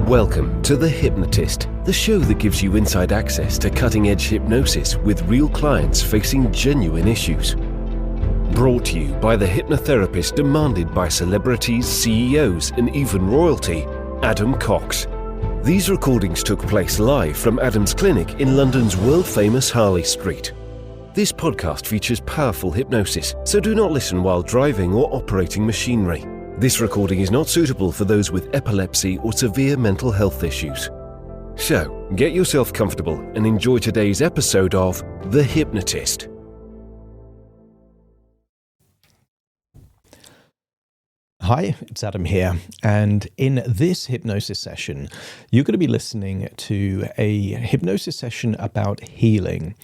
Welcome to The Hypnotist, the show that gives you inside access to cutting-edge hypnosis with real clients facing genuine issues. Brought to you by the hypnotherapist demanded by celebrities, CEOs, and even royalty, Adam Cox. These recordings took place live from Adam's clinic in London's world-famous Harley Street. This podcast features powerful hypnosis, so do not listen while driving or operating machinery. This recording is not suitable for those with epilepsy or severe mental health issues. So, get yourself comfortable and enjoy today's episode of The Hypnotist. Hi, it's Adam here, and in this hypnosis session, you're going to be listening to a hypnosis session about healing.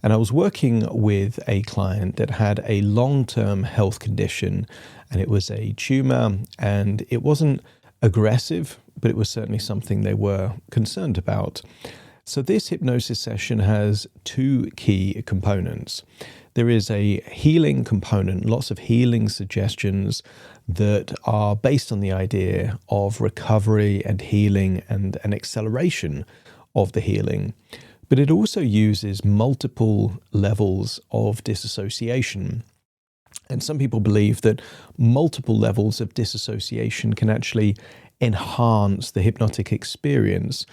And I was working with a client that had a long-term health condition, and it was a tumour, and it wasn't aggressive, but it was certainly something they were concerned about. So this hypnosis session has two key components. There is a healing component, lots of healing suggestions that are based on the idea of recovery and healing and an acceleration of the healing. But it also uses multiple levels of disassociation. And some people believe that multiple levels of disassociation can actually enhance the hypnotic experience.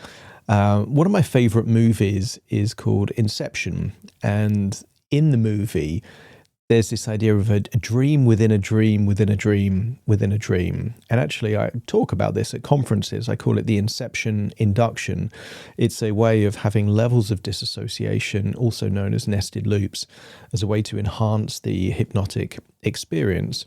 One of my favorite movies is called Inception. And in the movie, there's this idea of a dream within a dream within a dream within a dream. And actually, I talk about this at conferences. I call it the Inception induction. It's a way of having levels of disassociation, also known as nested loops, as a way to enhance the hypnotic experience.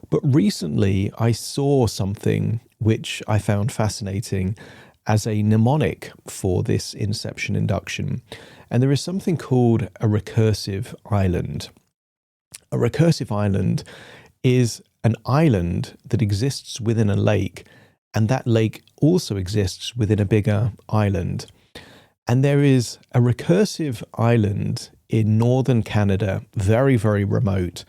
But recently, I saw something which I found fascinating as a mnemonic for this Inception induction. And there is something called a recursive island. A recursive island is an island that exists within a lake, and that lake also exists within a bigger island. And there is a recursive island in northern Canada, very, very remote,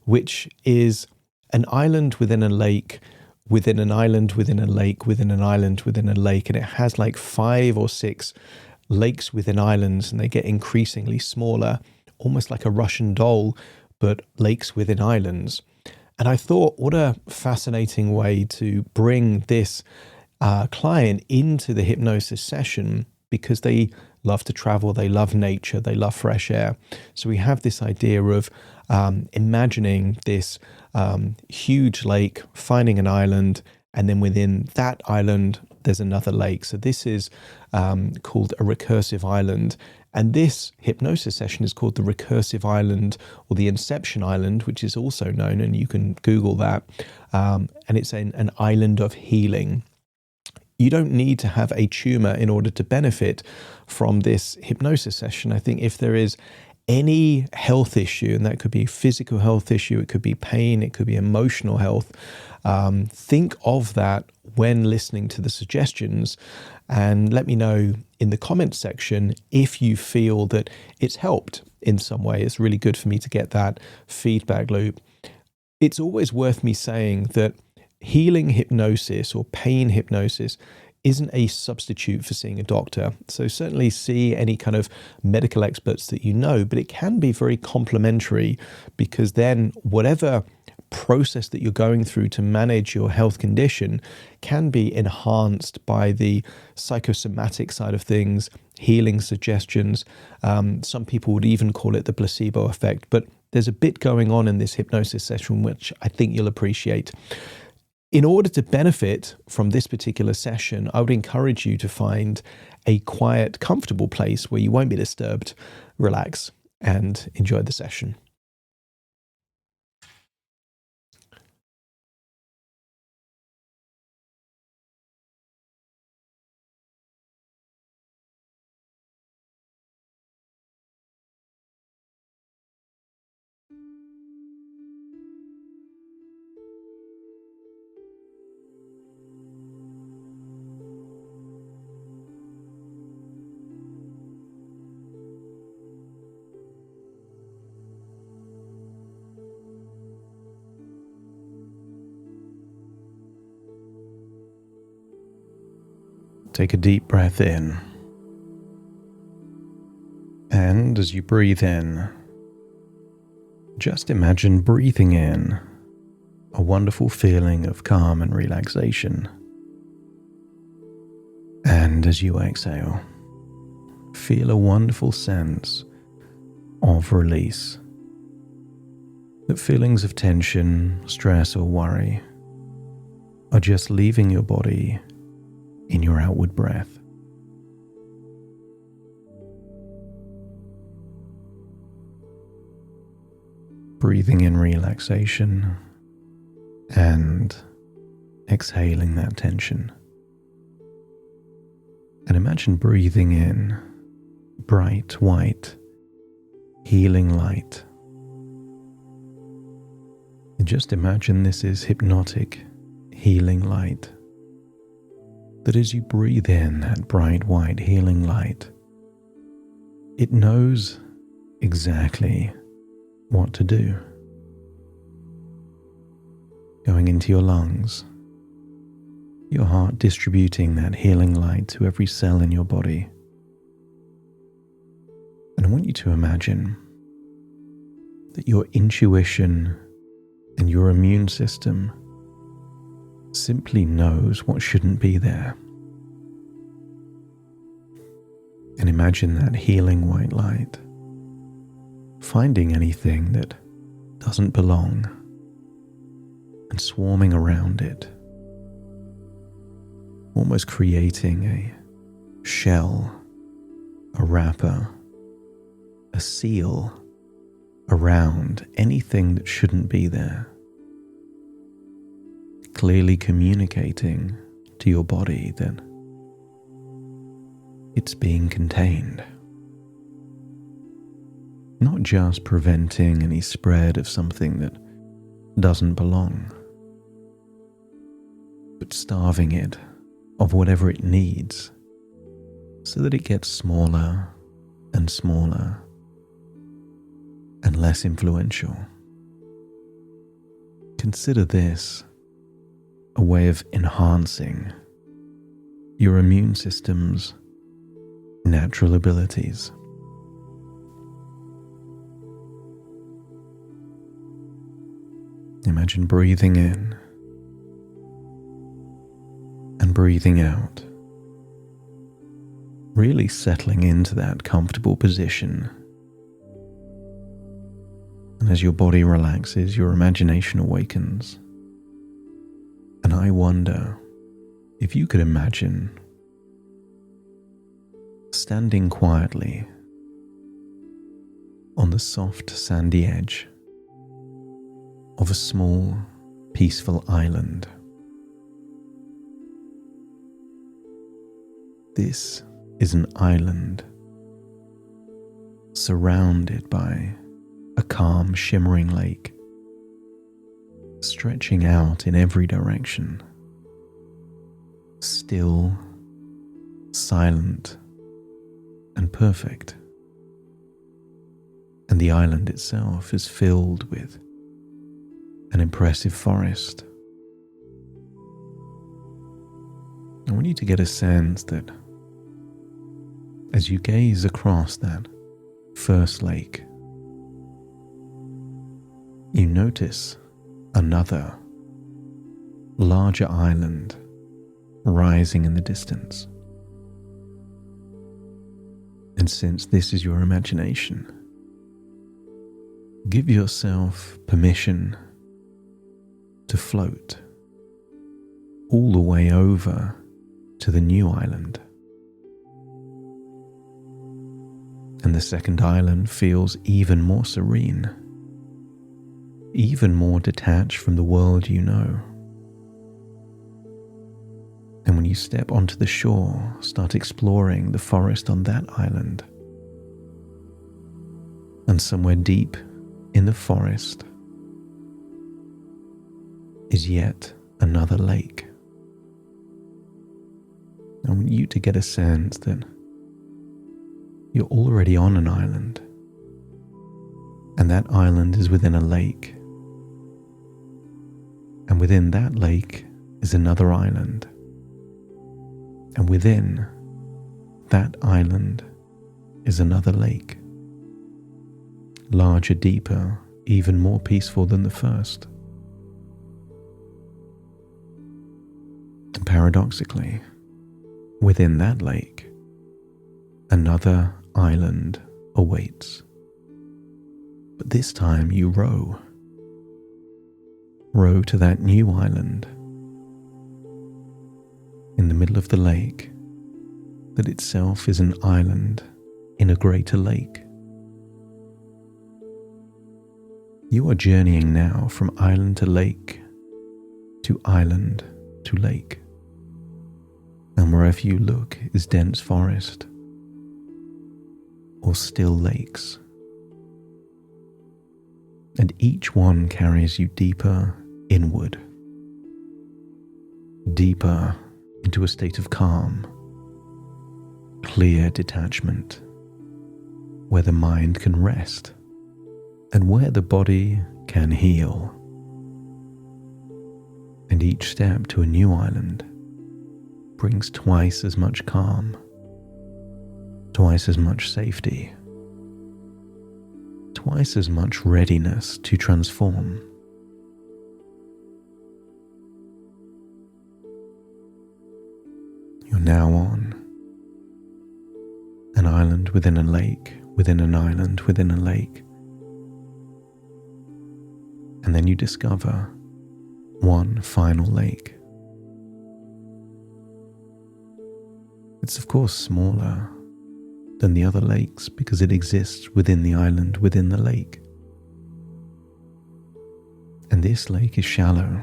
which is an island within a lake, within an island, within a lake, within an island, within a lake, and it has like 5 or 6 lakes within islands, and they get increasingly smaller, almost like a Russian doll, but lakes within islands. And I thought, what a fascinating way to bring this client into the hypnosis session, because they love to travel, they love nature, they love fresh air. So we have this idea of imagining this huge lake, finding an island, and then within that island, there's another lake. So this is called a recursive island. And this hypnosis session is called the Recursive Island or the Inception Island, which is also known, and you can Google that. And it's an island of healing. You don't need to have a tumor in order to benefit from this hypnosis session. I think if there is any health issue, and that could be physical health issue, it could be pain, it could be emotional health, think of that when listening to the suggestions, and let me know in the comments section if you feel that it's helped in some way. It's really good for me to get that feedback loop. It's always worth me saying that healing hypnosis or pain hypnosis isn't a substitute for seeing a doctor. So certainly see any kind of medical experts that you know, but it can be very complementary, because then whatever process that you're going through to manage your health condition can be enhanced by the psychosomatic side of things, healing suggestions. Some people would even call it the placebo effect, but there's a bit going on in this hypnosis session which I think you'll appreciate. In order to benefit from this particular session, I would encourage you to find a quiet, comfortable place where you won't be disturbed, relax, and enjoy the session. Take a deep breath in. And as you breathe in, just imagine breathing in a wonderful feeling of calm and relaxation. And as you exhale, feel a wonderful sense of release. That feelings of tension, stress, or worry are just leaving your body in your outward breath. Breathing in relaxation and exhaling that tension. And imagine breathing in bright, white, healing light. And just imagine this is hypnotic, healing light. That as you breathe in that bright, white, healing light, it knows exactly what to do. Going into your lungs, your heart distributing that healing light to every cell in your body. And I want you to imagine that your intuition and your immune system simply knows what shouldn't be there. And imagine that healing white light finding anything that doesn't belong and swarming around it, almost creating a shell, a wrapper, a seal around anything that shouldn't be there, clearly communicating to your body that it's being contained. Not just preventing any spread of something that doesn't belong, but starving it of whatever it needs so that it gets smaller and smaller and less influential. Consider this a way of enhancing your immune system's natural abilities. Imagine breathing in and breathing out, really settling into that comfortable position. And as your body relaxes, your imagination awakens. And I wonder if you could imagine standing quietly on the soft sandy edge of a small, peaceful island. This is an island surrounded by a calm, shimmering lake, stretching out in every direction, still, silent, and perfect. And the island itself is filled with an impressive forest. I want you to get a sense that as you gaze across that first lake, you notice another, larger island rising in the distance. And since this is your imagination, give yourself permission to float all the way over to the new island. And the second island feels even more serene, even more detached from the world you know. And when you step onto the shore, start exploring the forest on that island. And somewhere deep in the forest is yet another lake. I want you to get a sense that you're already on an island, and that island is within a lake, and within that lake is another island, And within that island is another lake, larger, deeper, even more peaceful than the first. And paradoxically, within that lake, another island awaits. But this time you row to that new island in the middle of the lake that itself is an island in a greater lake. You are journeying now from island to lake to island to lake. And wherever you look is dense forest or still lakes. And each one carries you deeper inward, deeper into a state of calm, clear detachment, where the mind can rest and where the body can heal. And each step to a new island brings twice as much calm, twice as much safety, twice as much readiness to transform. You're now on an island within a lake, within an island within a lake. And then you discover one final lake. It's of course smaller than the other lakes because it exists within the island within the lake. And this lake is shallow.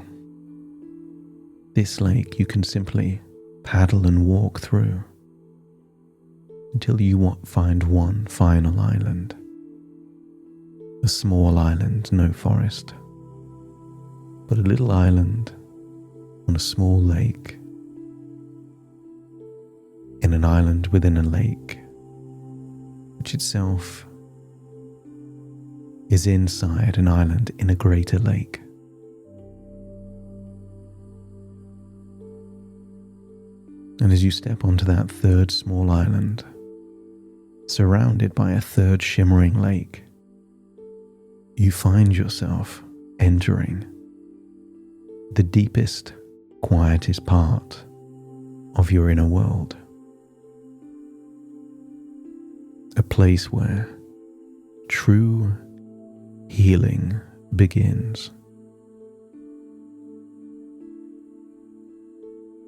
This lake you can simply paddle and walk through until you find one final island. A small island, no forest, but a little island on a small lake, in an island within a lake, which itself is inside an island in a greater lake. And as you step onto that third small island, surrounded by a third shimmering lake, you find yourself entering the deepest, quietest part of your inner world. A place where true healing begins.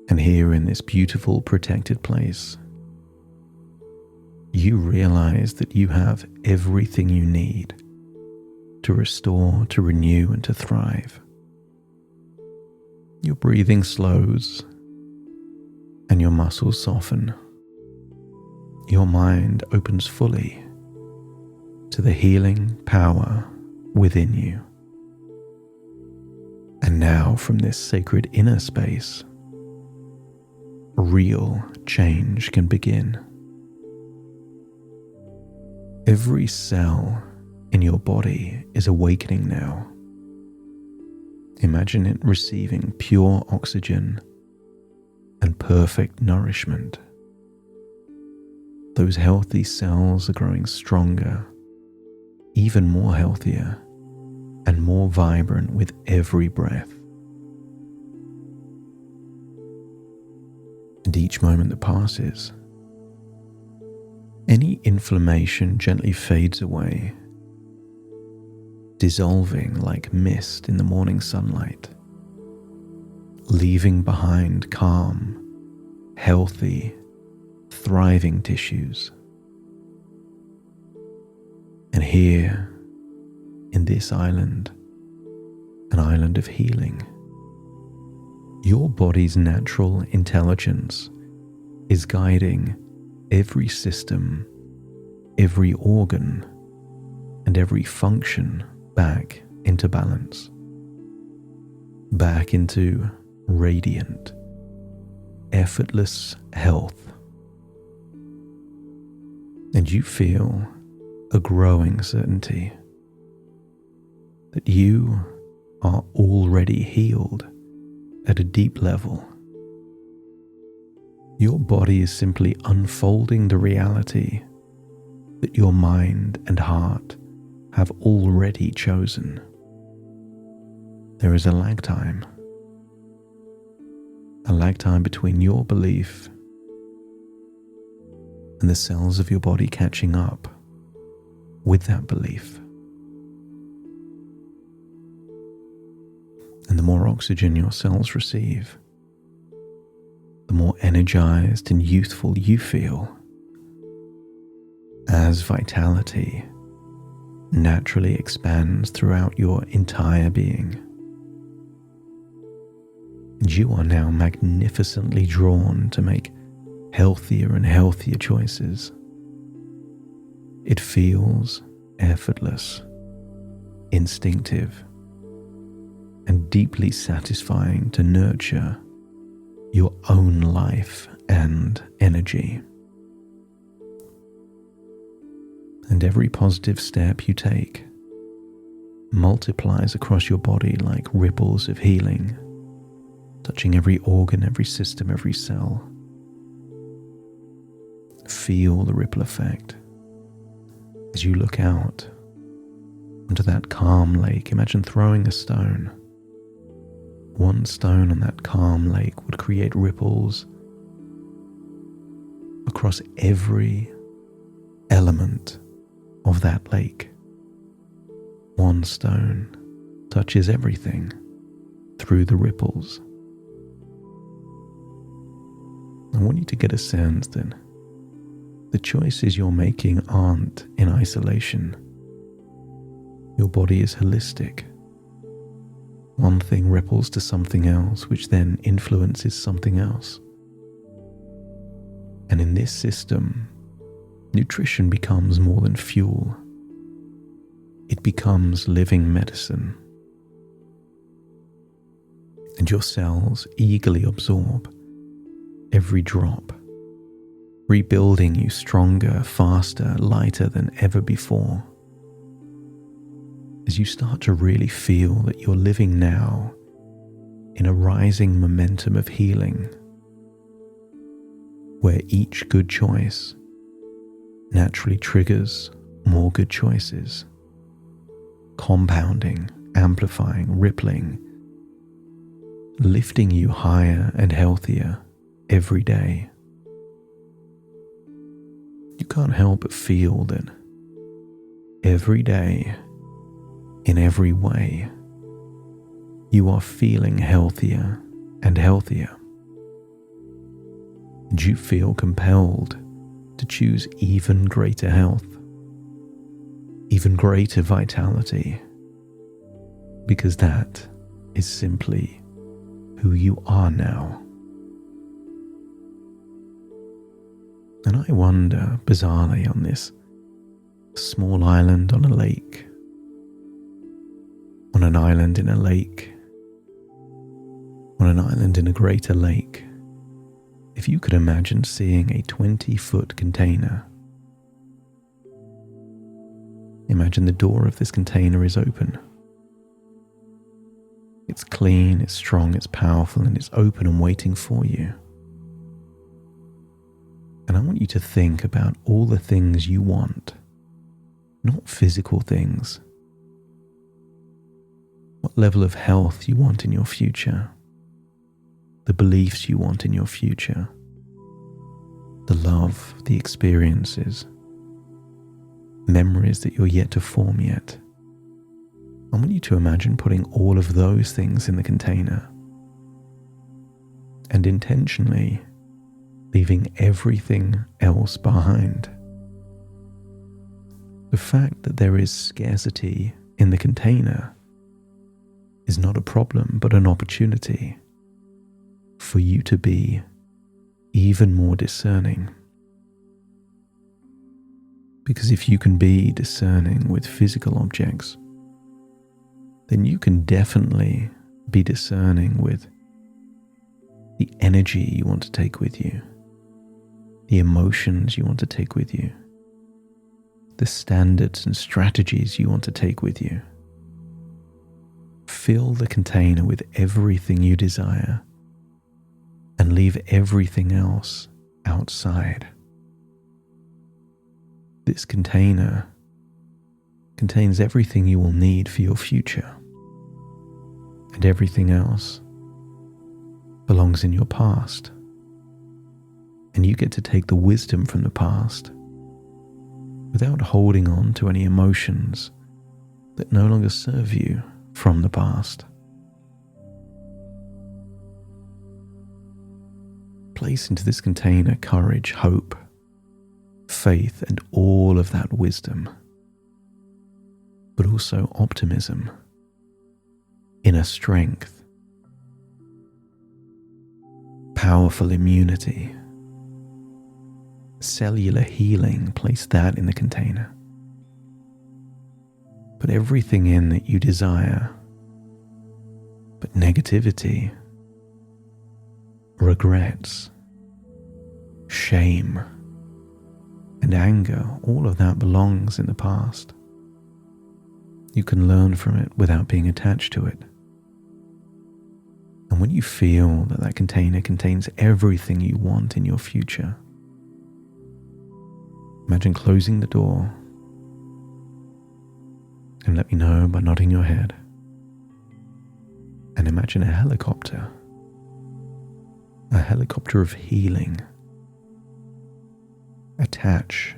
And here in this beautiful, protected place, you realize that you have everything you need to restore, to renew, and to thrive. Your breathing slows and your muscles soften. Your mind opens fully to the healing power within you. And now from this sacred inner space, real change can begin. Every cell in your body is awakening now. Imagine it receiving pure oxygen and perfect nourishment. Those healthy cells are growing stronger, even more healthier, and more vibrant with every breath. And each moment that passes, any inflammation gently fades away, dissolving like mist in the morning sunlight, leaving behind calm, healthy, thriving tissues. And here, in this island, an island of healing, your body's natural intelligence is guiding every system, every organ, and every function back into balance, back into radiant, effortless health. And you feel a growing certainty that you are already healed at a deep level. Your body is simply unfolding the reality that your mind and heart have already chosen. There is a lag time between your belief and the cells of your body catching up with that belief. And the more oxygen your cells receive, the more energized and youthful you feel, as vitality naturally expands throughout your entire being. And you are now magnificently drawn to make healthier and healthier choices. It feels effortless, instinctive, and deeply satisfying to nurture your own life and energy. And every positive step you take multiplies across your body like ripples of healing, touching every organ, every system, every cell. Feel the ripple effect as you look out onto that calm lake. Imagine throwing a stone. One stone on that calm lake would create ripples across every element of that lake. One stone touches everything through the ripples. I want you to get a sense that the choices you're making aren't in isolation. Your body is holistic. One thing ripples to something else, which then influences something else. And in this system, nutrition becomes more than fuel. It becomes living medicine. And your cells eagerly absorb every drop, rebuilding you stronger, faster, lighter than ever before. As you start to really feel that you're living now in a rising momentum of healing, where each good choice naturally triggers more good choices, compounding, amplifying, rippling, lifting you higher and healthier every day. You can't help but feel that every day, in every way, you are feeling healthier and healthier. And you feel compelled to choose even greater health, even greater vitality, because that is simply who you are now. And I wonder, bizarrely, on this small island on a lake, on an island in a lake, on an island in a greater lake, if you could imagine seeing a 20-foot container. Imagine the door of this container is open. It's clean, it's strong, it's powerful, and it's open and waiting for you. And I want you to think about all the things you want, not physical things. What level of health you want in your future, the beliefs you want in your future, the love, the experiences, memories that you're yet to form yet. I want you to imagine putting all of those things in the container and intentionally leaving everything else behind. The fact that there is scarcity in the container is not a problem, but an opportunity for you to be even more discerning. Because if you can be discerning with physical objects, then you can definitely be discerning with the energy you want to take with you, the emotions you want to take with you, the standards and strategies you want to take with you. Fill the container with everything you desire and leave everything else outside. This container contains everything you will need for your future, and everything else belongs in your past. And you get to take the wisdom from the past without holding on to any emotions that no longer serve you from the past. Place into this container courage, hope, faith, and all of that wisdom, but also optimism, inner strength, powerful immunity, cellular healing. Place that in the container. Put everything in that you desire, but negativity, regrets, shame, and anger, all of that belongs in the past. You can learn from it without being attached to it. And when you feel that that container contains everything you want in your future, imagine closing the door, and let me know by nodding your head. And imagine a helicopter of healing. Attach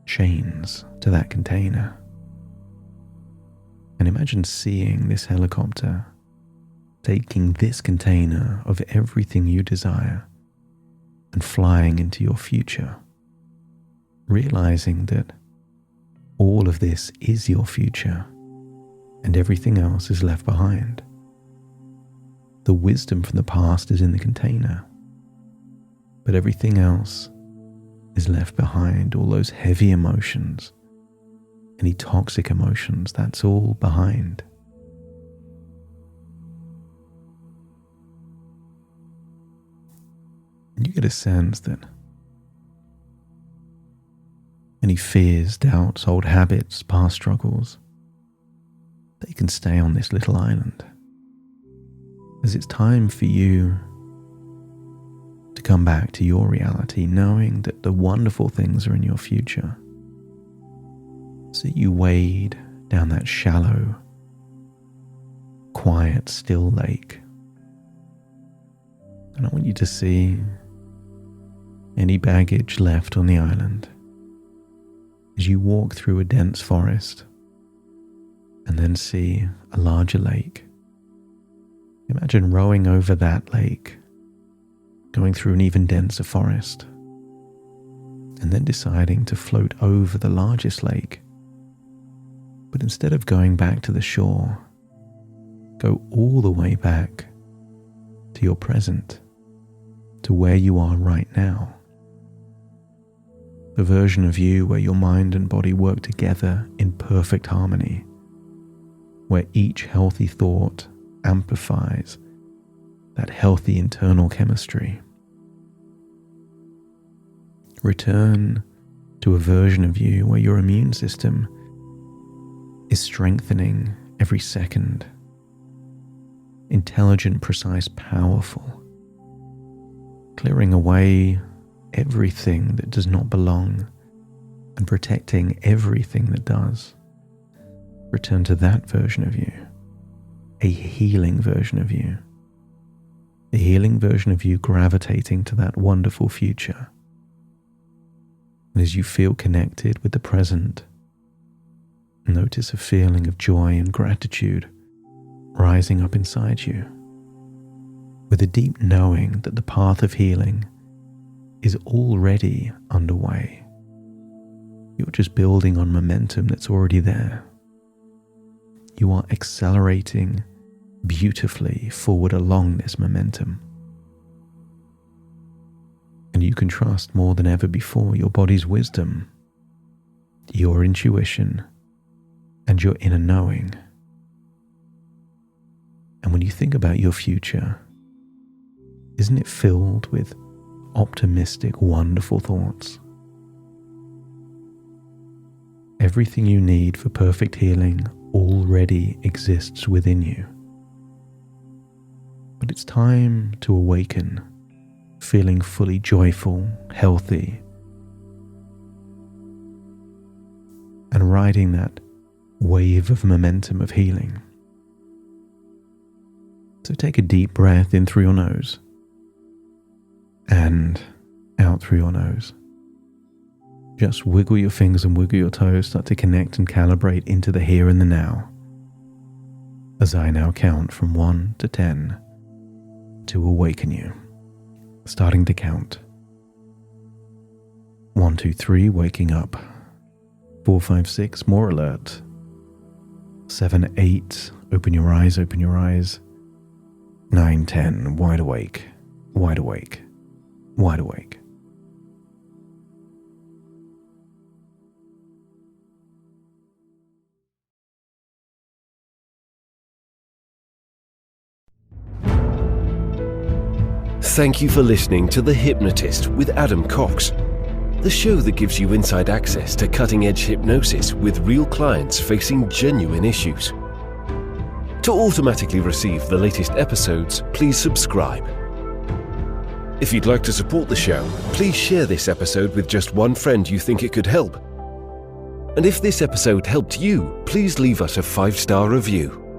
chains to that container. And imagine seeing this helicopter taking this container of everything you desire and flying into your future, realizing that all of this is your future and everything else is left behind. The wisdom from the past is in the container, but everything else is left behind. All those heavy emotions, any toxic emotions, that's all behind. And you get a sense that any fears, doubts, old habits, past struggles, they can stay on this little island. As it's time for you to come back to your reality, knowing that the wonderful things are in your future. So you wade down that shallow, quiet, still lake. And I want you to see any baggage left on the island as you walk through a dense forest and then see a larger lake. Imagine rowing over that lake, going through an even denser forest, and then deciding to float over the largest lake. But instead of going back to the shore, go all the way back to your present, to where you are right now. The version of you where your mind and body work together in perfect harmony, where each healthy thought amplifies that healthy internal chemistry. Return to a version of you where your immune system is strengthening every second. Intelligent, precise, powerful. Clearing away everything that does not belong and protecting everything that does. Return to that version of you. A healing version of you. A healing version of you gravitating to that wonderful future. And as you feel connected with the present, notice a feeling of joy and gratitude rising up inside you, with a deep knowing that the path of healing is already underway. You're just building on momentum that's already there. You are accelerating beautifully forward along this momentum. And you can trust more than ever before your body's wisdom, your intuition, and your inner knowing. And when you think about your future, isn't it filled with optimistic, wonderful thoughts? Everything you need for perfect healing already exists within you. But it's time to awaken feeling fully joyful, healthy, and riding that wave of momentum of healing. So take a deep breath in through your nose and out through your nose. Just wiggle your fingers and wiggle your toes, start to connect and calibrate into the here and the now. As I now count from 1 to 10 to awaken you. Starting to count. 1, 2, 3, waking up. 4, 5, 6, more alert. 7, 8, open your eyes, open your eyes. 9, 10, wide awake, wide awake, wide awake. Thank you for listening to The Hypnotist with Adam Cox, the show that gives you inside access to cutting-edge hypnosis with real clients facing genuine issues. To automatically receive the latest episodes, please subscribe. If you'd like to support the show, please share this episode with just one friend you think it could help. And if this episode helped you, please leave us a 5-star review.